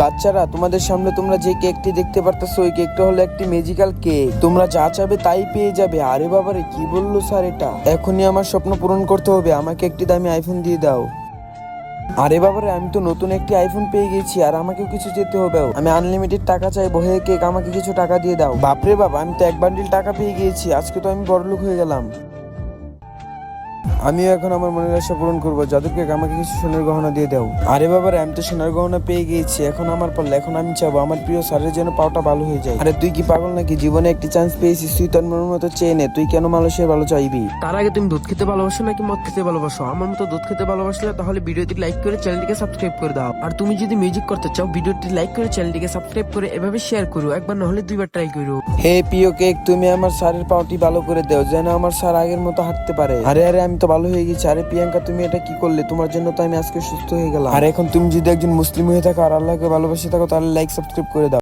বাচ্চারা, তোমাদের সামনে তোমরা যে কেকটি দেখতে পারতেছো ওই কেকটা হলো একটি ম্যাজিক্যাল কেক। তোমরা যা চাবে তাই পেয়ে যাবে। আরে বাবারে, কি বললো স্যার এটা? এখনই আমার স্বপ্ন পূরণ করতে হবে, আমাকে একটি দামি আইফোন দিয়ে দাও। আরে বাবারে, আমি তো নতুন একটি আইফোন পেয়ে গেছি, আর আমাকেও কিছু যেতে হবে। আমি আনলিমিটেড টাকা চাইবো। হে কেক, আমাকে কিছু টাকা দিয়ে দাও। বাপরে বাবা, আমি তো এক বান্ডিল টাকা পেয়ে গিয়েছি। আজকে তো আমি বড়লোক হয়ে গেলাম। আমিও এখন আমার মনের আশা পূরণ করবো। জাদুকে আমাকে কিছু সোনার গহনা দিয়ে দাও। আরে বাবারে, আমি তো সোনার গহনা পেয়ে গিয়েছি। এখন আমার পাল্লা। এখন আমি চাবো আমার প্রিয় স্যারের যেন পাওটা ভালো হয়ে যায়। আরে তুই কি পাগল নাকি? জীবনে একটি চান্স পেয়েছিস, তুই তোর মনের মতো চেয়ে নে। তুই কেন মানুষের ভালো চাইবি? তার আগে তুমি দুধ খেতে ভালোবাসো নাকি মদ খেতে ভালোবাসো? আমার মতো দুধ খেতে ভালোবাসলে তাহলে ভিডিওটি লাইক করে চ্যানেলটিকে সাবস্ক্রাইব করে দাও। আর তুমি যদি মিউজিক করতে চাও, ভিডিওটি লাইক করে চ্যানেলটিকে সাবস্ক্রাইব করে এভাবে শেয়ার করো। একবার না হলে দুইবার ট্রাই করো। হে প্রিয় কেক, তুমি আমার স্যারের পাওটি ভালো করে দাও, যেন আমার স্যার আগের মতো হাঁটতে পারে। আরে আরে, আমি তো ভালো হয়ে গেছি। আরে প্রিয়াঙ্কা, তুমি এটা কি করলে? তোমার জন্য তো আমি আজকে সুস্থ হয়ে গেলাম। আর এখন তুমি যদি একজন মুসলিম হয়ে থাকো আর আল্লাহকে ভালোবাসে থাকো, তাহলে লাইক সাবস্ক্রাইব করে দাও।